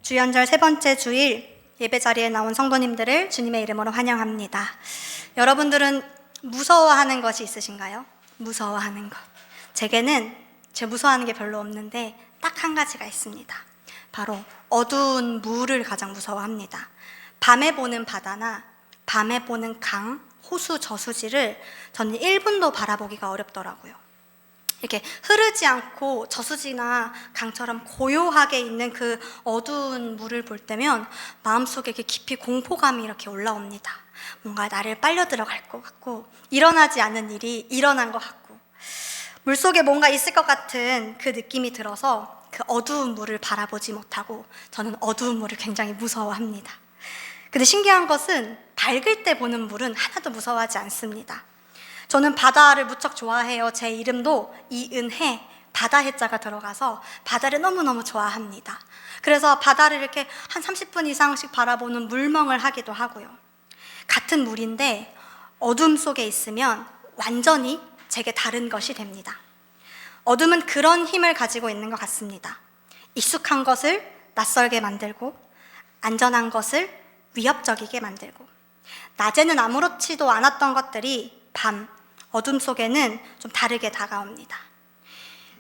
주연절 세 번째 주일 예배 자리에 나온 성도님들을 주님의 이름으로 환영합니다. 여러분들은 무서워하는 것이 있으신가요? 무서워하는 것. 제게는 무서워하는 게 별로 없는데 딱 한 가지가 있습니다. 바로 어두운 물을 가장 무서워합니다. 밤에 보는 바다나 밤에 보는 강, 호수, 저수지를 저는 1분도 바라보기가 어렵더라고요. 이렇게 흐르지 않고 저수지나 강처럼 고요하게 있는 그 어두운 물을 볼 때면 마음속에 이렇게 깊이 공포감이 이렇게 올라옵니다. 뭔가 나를 빨려 들어갈 것 같고 일어나지 않은 일이 일어난 것 같고 물속에 뭔가 있을 것 같은 그 느낌이 들어서 그 어두운 물을 바라보지 못하고 저는 어두운 물을 굉장히 무서워합니다. 근데 신기한 것은 밝을 때 보는 물은 하나도 무서워하지 않습니다. 저는 바다를 무척 좋아해요. 제 이름도 이은혜, 바다 해자가 들어가서 바다를 너무너무 좋아합니다. 그래서 바다를 이렇게 한 30분 이상씩 바라보는 물멍을 하기도 하고요. 같은 물인데 어둠 속에 있으면 완전히 제게 다른 것이 됩니다. 어둠은 그런 힘을 가지고 있는 것 같습니다. 익숙한 것을 낯설게 만들고 안전한 것을 위협적이게 만들고 낮에는 아무렇지도 않았던 것들이 밤, 어둠 속에는 좀 다르게 다가옵니다.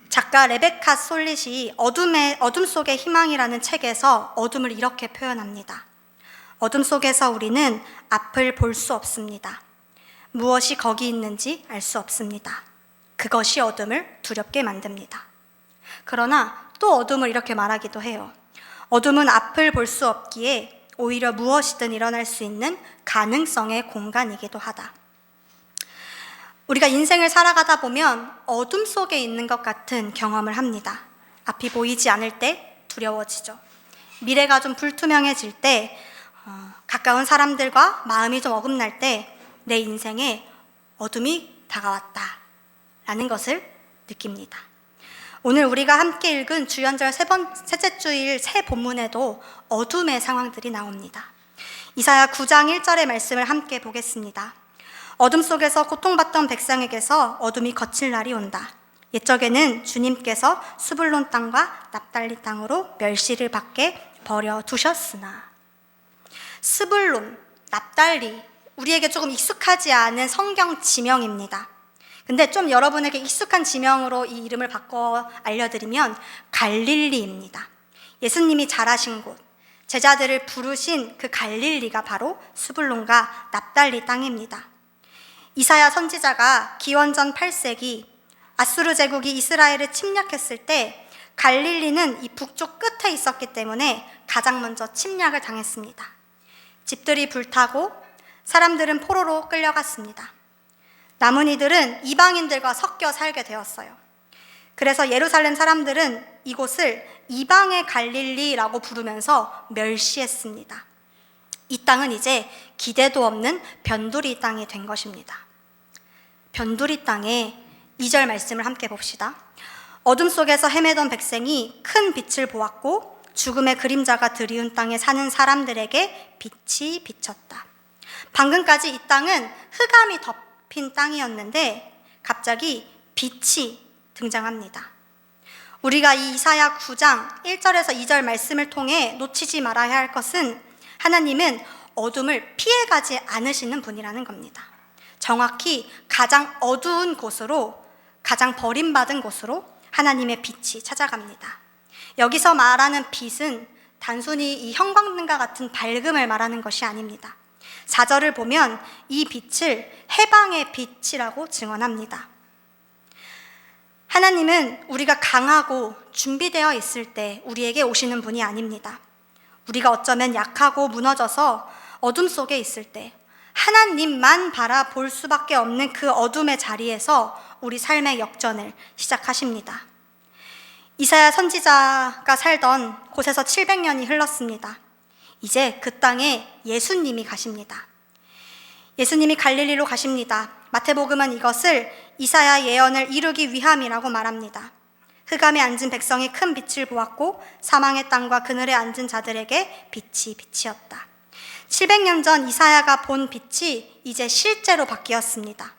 작가 레베카 솔릿이 어둠 속의 희망이라는 책에서 어둠을 이렇게 표현합니다. 어둠 속에서 우리는 앞을 볼 수 없습니다. 무엇이 거기 있는지 알 수 없습니다. 그것이 어둠을 두렵게 만듭니다. 그러나 또 어둠을 이렇게 말하기도 해요. 어둠은 앞을 볼 수 없기에 오히려 무엇이든 일어날 수 있는 가능성의 공간이기도 하다. 우리가 인생을 살아가다 보면 어둠 속에 있는 것 같은 경험을 합니다. 앞이 보이지 않을 때 두려워지죠. 미래가 좀 불투명해질 때, 가까운 사람들과 마음이 좀 어긋날 때 내 인생에 어둠이 다가왔다 라는 것을 느낍니다. 오늘 우리가 함께 읽은 주연절 셋째 주일 새 본문에도 어둠의 상황들이 나옵니다. 이사야 9장 1절의 말씀을 함께 보겠습니다. 어둠 속에서 고통받던 백성에게서 어둠이 거칠 날이 온다. 옛적에는 주님께서 스불론 땅과 납달리 땅으로 멸시를 받게 버려두셨으나. 스불론, 납달리, 우리에게 조금 익숙하지 않은 성경 지명입니다. 근데 좀 여러분에게 익숙한 지명으로 이 이름을 바꿔 알려드리면 갈릴리입니다. 예수님이 자라신 곳, 제자들을 부르신 그 갈릴리가 바로 스불론과 납달리 땅입니다. 이사야 선지자가 기원전 8세기 아수르 제국이 이스라엘을 침략했을 때 갈릴리는 이 북쪽 끝에 있었기 때문에 가장 먼저 침략을 당했습니다. 집들이 불타고 사람들은 포로로 끌려갔습니다. 남은 이들은 이방인들과 섞여 살게 되었어요. 그래서 예루살렘 사람들은 이곳을 이방의 갈릴리라고 부르면서 멸시했습니다. 이 땅은 이제 기대도 없는 변두리 땅이 된 것입니다. 변두리 땅에 2절 말씀을 함께 봅시다. 어둠 속에서 헤매던 백성이 큰 빛을 보았고 죽음의 그림자가 드리운 땅에 사는 사람들에게 빛이 비쳤다. 방금까지 이 땅은 흑암이 덮인 땅이었는데 갑자기 빛이 등장합니다. 우리가 이 이사야 9장 1절에서 2절 말씀을 통해 놓치지 말아야 할 것은 하나님은 어둠을 피해가지 않으시는 분이라는 겁니다. 정확히 가장 어두운 곳으로, 가장 버림받은 곳으로 하나님의 빛이 찾아갑니다. 여기서 말하는 빛은 단순히 이 형광등과 같은 밝음을 말하는 것이 아닙니다. 4절을 보면 이 빛을 해방의 빛이라고 증언합니다. 하나님은 우리가 강하고 준비되어 있을 때 우리에게 오시는 분이 아닙니다. 우리가 어쩌면 약하고 무너져서 어둠 속에 있을 때 하나님만 바라볼 수밖에 없는 그 어둠의 자리에서 우리 삶의 역전을 시작하십니다. 이사야 선지자가 살던 곳에서 700년이 흘렀습니다. 이제 그 땅에 예수님이 가십니다. 예수님이 갈릴리로 가십니다. 마태복음은 이것을 이사야 예언을 이루기 위함이라고 말합니다. 흑암에 앉은 백성이 큰 빛을 보았고 사망의 땅과 그늘에 앉은 자들에게 빛이 빛이었다. 700년 전 이사야가 본 빛이 이제 실제로 바뀌었습니다.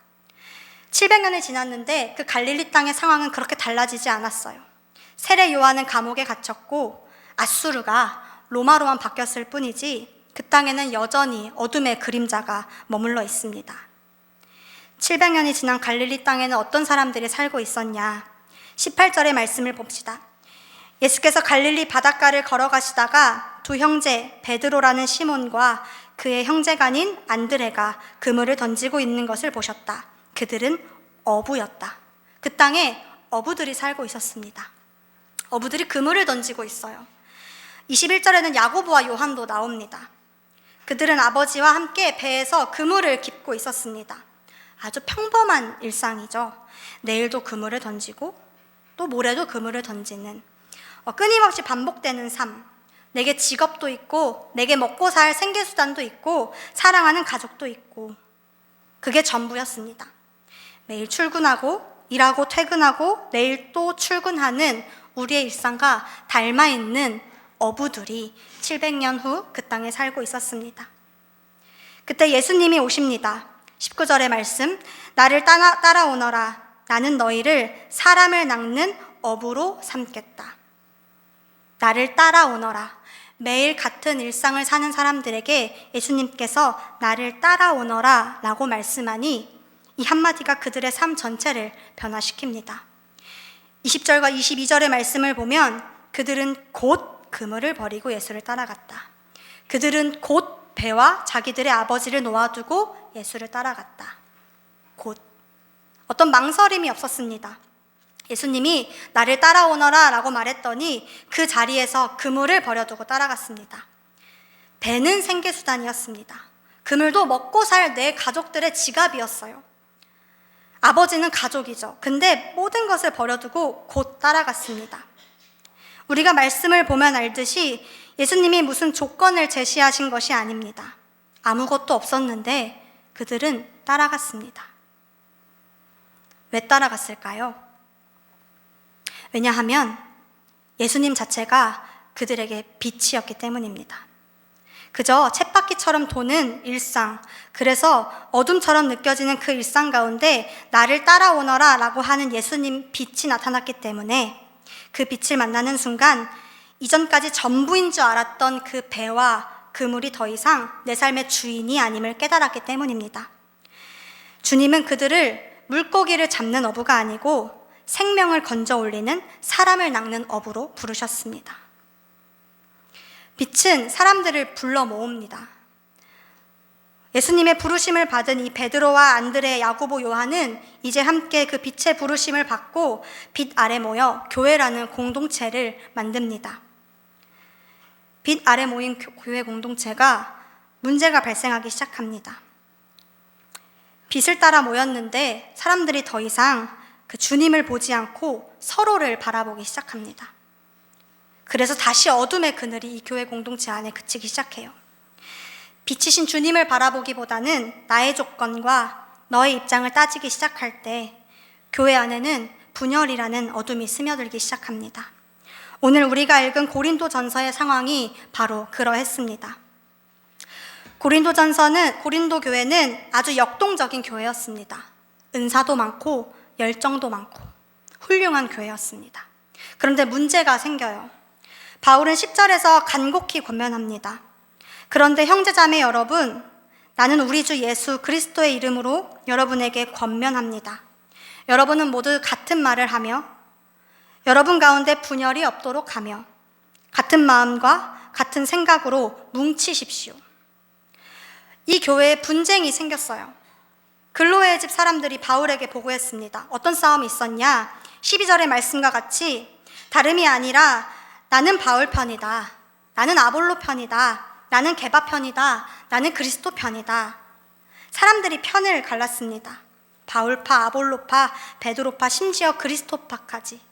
700년이 지났는데 그 갈릴리 땅의 상황은 그렇게 달라지지 않았어요. 세례 요한은 감옥에 갇혔고 아수르가 로마로만 바뀌었을 뿐이지 그 땅에는 여전히 어둠의 그림자가 머물러 있습니다. 700년이 지난 갈릴리 땅에는 어떤 사람들이 살고 있었냐? 18절의 말씀을 봅시다. 예수께서 갈릴리 바닷가를 걸어가시다가 두 형제 베드로라는 시몬과 그의 형제가 아닌 안드레가 그물을 던지고 있는 것을 보셨다. 그들은 어부였다. 그 땅에 어부들이 살고 있었습니다. 어부들이 그물을 던지고 있어요. 21절에는 야고보와 요한도 나옵니다. 그들은 아버지와 함께 배에서 그물을 깁고 있었습니다. 아주 평범한 일상이죠. 내일도 그물을 던지고 또 모레도 그물을 던지는 끊임없이 반복되는 삶. 내게 직업도 있고 내게 먹고 살 생계수단도 있고 사랑하는 가족도 있고 그게 전부였습니다. 매일 출근하고 일하고 퇴근하고 내일 또 출근하는 우리의 일상과 닮아있는 어부들이 700년 후 그 땅에 살고 있었습니다. 그때 예수님이 오십니다. 19절의 말씀, 나를 따라오너라. 나는 너희를 사람을 낚는 어부로 삼겠다. 나를 따라오너라. 매일 같은 일상을 사는 사람들에게 예수님께서 나를 따라오너라 라고 말씀하니 이 한마디가 그들의 삶 전체를 변화시킵니다. 20절과 22절의 말씀을 보면 그들은 곧 그물을 버리고 예수를 따라갔다. 그들은 곧 배와 자기들의 아버지를 놓아두고 예수를 따라갔다. 곧. 어떤 망설임이 없었습니다. 예수님이 나를 따라오너라 라고 말했더니 그 자리에서 그물을 버려두고 따라갔습니다. 배는 생계수단이었습니다. 그물도 먹고 살 내 가족들의 지갑이었어요. 아버지는 가족이죠. 근데 모든 것을 버려두고 곧 따라갔습니다. 우리가 말씀을 보면 알듯이 예수님이 무슨 조건을 제시하신 것이 아닙니다. 아무것도 없었는데 그들은 따라갔습니다. 왜 따라갔을까요? 왜냐하면 예수님 자체가 그들에게 빛이었기 때문입니다. 그저 쳇바퀴처럼 도는 일상, 그래서 어둠처럼 느껴지는 그 일상 가운데 나를 따라오너라 라고 하는 예수님 빛이 나타났기 때문에 그 빛을 만나는 순간 이전까지 전부인 줄 알았던 그 배와 그물이 더 이상 내 삶의 주인이 아님을 깨달았기 때문입니다. 주님은 그들을 물고기를 잡는 어부가 아니고 생명을 건져 올리는 사람을 낚는 어부로 부르셨습니다. 빛은 사람들을 불러 모읍니다. 예수님의 부르심을 받은 이 베드로와 안드레, 야고보, 요한은 이제 함께 그 빛의 부르심을 받고 빛 아래 모여 교회라는 공동체를 만듭니다. 빛 아래 모인 교회 공동체가 문제가 발생하기 시작합니다. 빛을 따라 모였는데 사람들이 더 이상 그 주님을 보지 않고 서로를 바라보기 시작합니다. 그래서 다시 어둠의 그늘이 이 교회 공동체 안에 그치기 시작해요. 빛이신 주님을 바라보기보다는 나의 조건과 너의 입장을 따지기 시작할 때 교회 안에는 분열이라는 어둠이 스며들기 시작합니다. 오늘 우리가 읽은 고린도전서의 상황이 바로 그러했습니다. 고린도 교회는 아주 역동적인 교회였습니다. 은사도 많고 열정도 많고 훌륭한 교회였습니다. 그런데 문제가 생겨요. 바울은 10절에서 간곡히 권면합니다. 그런데 형제자매 여러분, 나는 우리 주 예수 그리스도의 이름으로 여러분에게 권면합니다. 여러분은 모두 같은 말을 하며 여러분 가운데 분열이 없도록 하며 같은 마음과 같은 생각으로 뭉치십시오. 이 교회에 분쟁이 생겼어요. 글로의 집 사람들이 바울에게 보고했습니다. 어떤 싸움이 있었냐? 12절의 말씀과 같이 다름이 아니라 나는 바울 편이다. 나는 아볼로 편이다. 나는 게바 편이다. 나는 그리스도 편이다. 사람들이 편을 갈랐습니다. 바울파, 아볼로파, 베드로파, 심지어 그리스도파까지.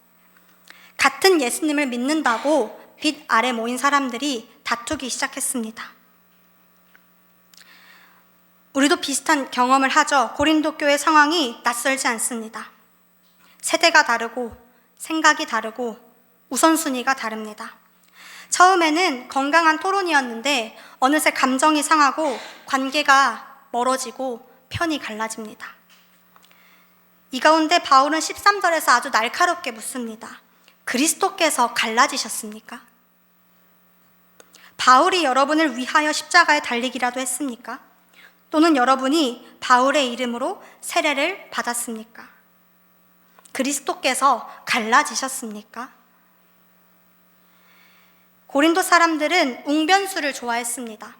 같은 예수님을 믿는다고 빛 아래 모인 사람들이 다투기 시작했습니다. 우리도 비슷한 경험을 하죠. 고린도 교회 상황이 낯설지 않습니다. 세대가 다르고 생각이 다르고 우선순위가 다릅니다. 처음에는 건강한 토론이었는데 어느새 감정이 상하고 관계가 멀어지고 편이 갈라집니다. 이 가운데 바울은 13절에서 아주 날카롭게 묻습니다. 그리스도께서 갈라지셨습니까? 바울이 여러분을 위하여 십자가에 달리기라도 했습니까? 또는 여러분이 바울의 이름으로 세례를 받았습니까? 그리스도께서 갈라지셨습니까? 고린도 사람들은 웅변수를 좋아했습니다.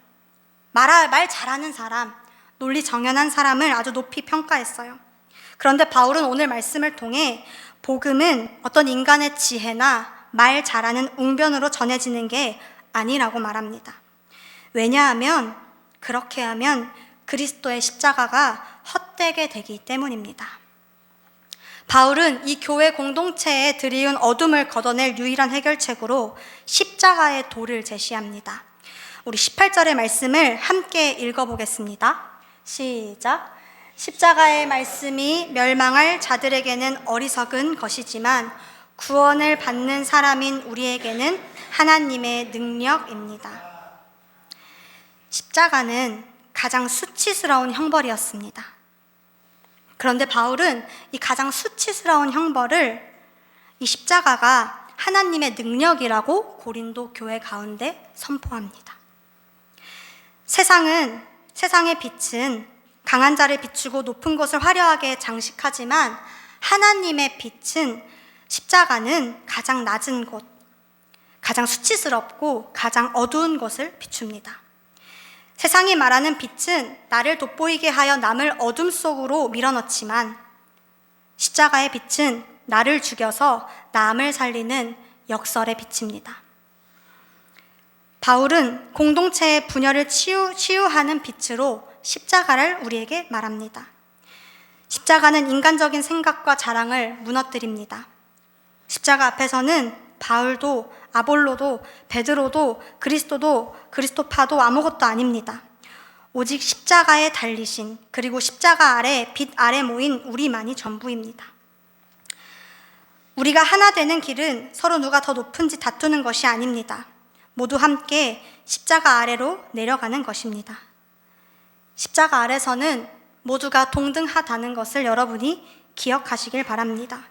말 잘하는 사람, 논리 정연한 사람을 아주 높이 평가했어요. 그런데 바울은 오늘 말씀을 통해 복음은 어떤 인간의 지혜나 말 잘하는 웅변으로 전해지는 게 아니라고 말합니다. 왜냐하면 그렇게 하면 그리스도의 십자가가 헛되게 되기 때문입니다. 바울은 이 교회 공동체에 드리운 어둠을 걷어낼 유일한 해결책으로 십자가의 도를 제시합니다. 우리 18절의 말씀을 함께 읽어보겠습니다. 시작. 십자가의 말씀이 멸망할 자들에게는 어리석은 것이지만 구원을 받는 사람인 우리에게는 하나님의 능력입니다. 십자가는 가장 수치스러운 형벌이었습니다. 그런데 바울은 이 가장 수치스러운 형벌을 이 십자가가 하나님의 능력이라고 고린도 교회 가운데 선포합니다. 세상의 빛은 강한 자를 비추고 높은 곳을 화려하게 장식하지만 하나님의 빛은 십자가는 가장 낮은 곳, 가장 수치스럽고 가장 어두운 곳을 비춥니다. 세상이 말하는 빛은 나를 돋보이게 하여 남을 어둠 속으로 밀어넣지만 십자가의 빛은 나를 죽여서 남을 살리는 역설의 빛입니다. 바울은 공동체의 분열을 치유하는 빛으로 십자가를 우리에게 말합니다. 십자가는 인간적인 생각과 자랑을 무너뜨립니다. 십자가 앞에서는 바울도 아볼로도 베드로도 그리스도도 그리스도파도 아무것도 아닙니다. 오직 십자가에 달리신 그리고 십자가 아래 빛 아래 모인 우리만이 전부입니다. 우리가 하나 되는 길은 서로 누가 더 높은지 다투는 것이 아닙니다. 모두 함께 십자가 아래로 내려가는 것입니다. 십자가 아래서는 모두가 동등하다는 것을 여러분이 기억하시길 바랍니다.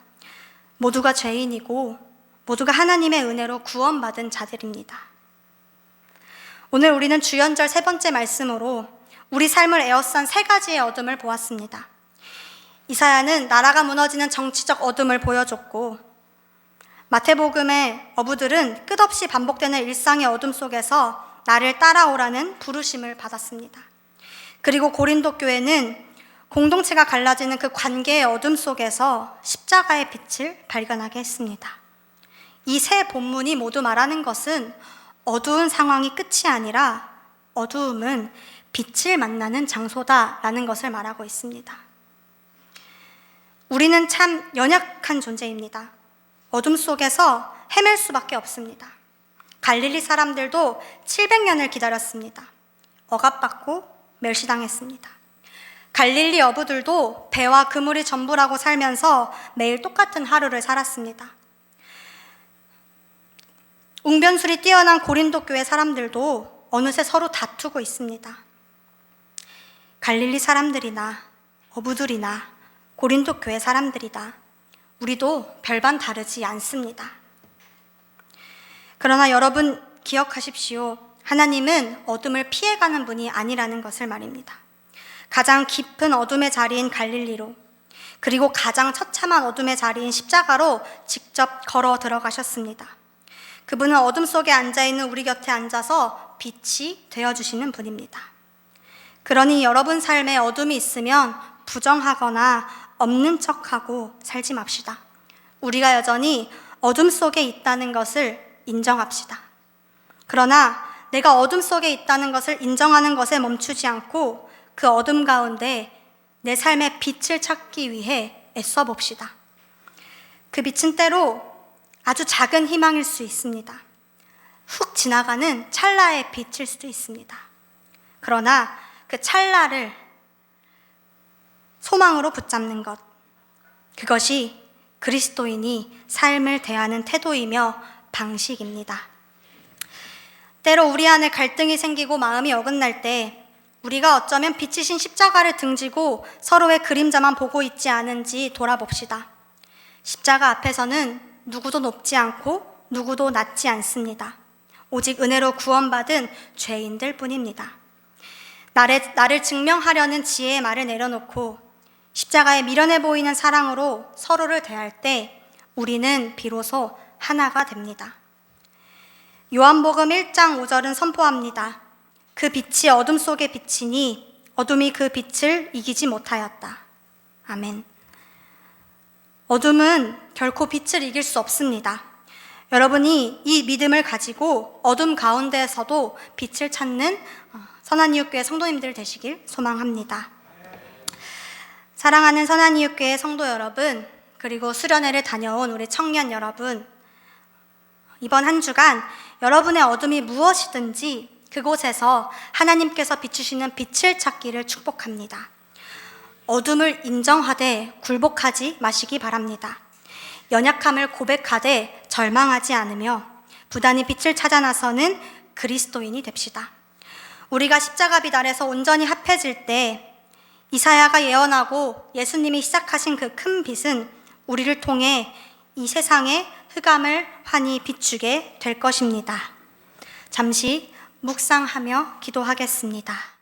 모두가 죄인이고 모두가 하나님의 은혜로 구원받은 자들입니다. 오늘 우리는 주연절 세 번째 말씀으로 우리 삶을 에워싼 세 가지의 어둠을 보았습니다. 이사야는 나라가 무너지는 정치적 어둠을 보여줬고 마태복음의 어부들은 끝없이 반복되는 일상의 어둠 속에서 나를 따라오라는 부르심을 받았습니다. 그리고 고린도 교회는 공동체가 갈라지는 그 관계의 어둠 속에서 십자가의 빛을 발견하게 했습니다. 이 세 본문이 모두 말하는 것은 어두운 상황이 끝이 아니라 어두움은 빛을 만나는 장소다라는 것을 말하고 있습니다. 우리는 참 연약한 존재입니다. 어둠 속에서 헤맬 수밖에 없습니다. 갈릴리 사람들도 700년을 기다렸습니다. 억압받고 멸시당했습니다. 갈릴리 어부들도 배와 그물이 전부라고 살면서 매일 똑같은 하루를 살았습니다. 웅변술이 뛰어난 고린도 교회 사람들도 어느새 서로 다투고 있습니다. 갈릴리 사람들이나 어부들이나 고린도 교회 사람들이다. 우리도 별반 다르지 않습니다. 그러나 여러분 기억하십시오. 하나님은 어둠을 피해가는 분이 아니라는 것을 말입니다. 가장 깊은 어둠의 자리인 갈릴리로 그리고 가장 처참한 어둠의 자리인 십자가로 직접 걸어 들어가셨습니다. 그분은 어둠 속에 앉아있는 우리 곁에 앉아서 빛이 되어주시는 분입니다. 그러니 여러분 삶에 어둠이 있으면 부정하거나 없는 척하고 살지 맙시다. 우리가 여전히 어둠 속에 있다는 것을 인정합시다. 그러나 내가 어둠 속에 있다는 것을 인정하는 것에 멈추지 않고 그 어둠 가운데 내 삶의 빛을 찾기 위해 애써 봅시다. 그 빛은 때로 아주 작은 희망일 수 있습니다. 훅 지나가는 찰나의 빛일 수도 있습니다. 그러나 그 찰나를 소망으로 붙잡는 것, 그것이 그리스도인이 삶을 대하는 태도이며 방식입니다. 때로 우리 안에 갈등이 생기고 마음이 어긋날 때 우리가 어쩌면 빛이신 십자가를 등지고 서로의 그림자만 보고 있지 않은지 돌아봅시다. 십자가 앞에서는 누구도 높지 않고 누구도 낮지 않습니다. 오직 은혜로 구원받은 죄인들 뿐입니다. 나를 증명하려는 지혜의 말을 내려놓고 십자가에 미련해 보이는 사랑으로 서로를 대할 때 우리는 비로소 하나가 됩니다. 요한복음 1장 5절은 선포합니다. 그 빛이 어둠 속에 비치니 어둠이 그 빛을 이기지 못하였다. 아멘. 어둠은 결코 빛을 이길 수 없습니다. 여러분이 이 믿음을 가지고 어둠 가운데에서도 빛을 찾는 선한이웃교회 성도님들 되시길 소망합니다. 사랑하는 선한이웃교회 성도 여러분, 그리고 수련회를 다녀온 우리 청년 여러분, 이번 한 주간 여러분의 어둠이 무엇이든지 그곳에서 하나님께서 비추시는 빛을 찾기를 축복합니다. 어둠을 인정하되 굴복하지 마시기 바랍니다. 연약함을 고백하되 절망하지 않으며 부단히 빛을 찾아 나서는 그리스도인이 됩시다. 우리가 십자가 빛 아래서 온전히 합해질 때 이사야가 예언하고 예수님이 시작하신 그 큰 빛은 우리를 통해 이 세상의 흑암을 환히 비추게 될 것입니다. 잠시 묵상하며 기도하겠습니다.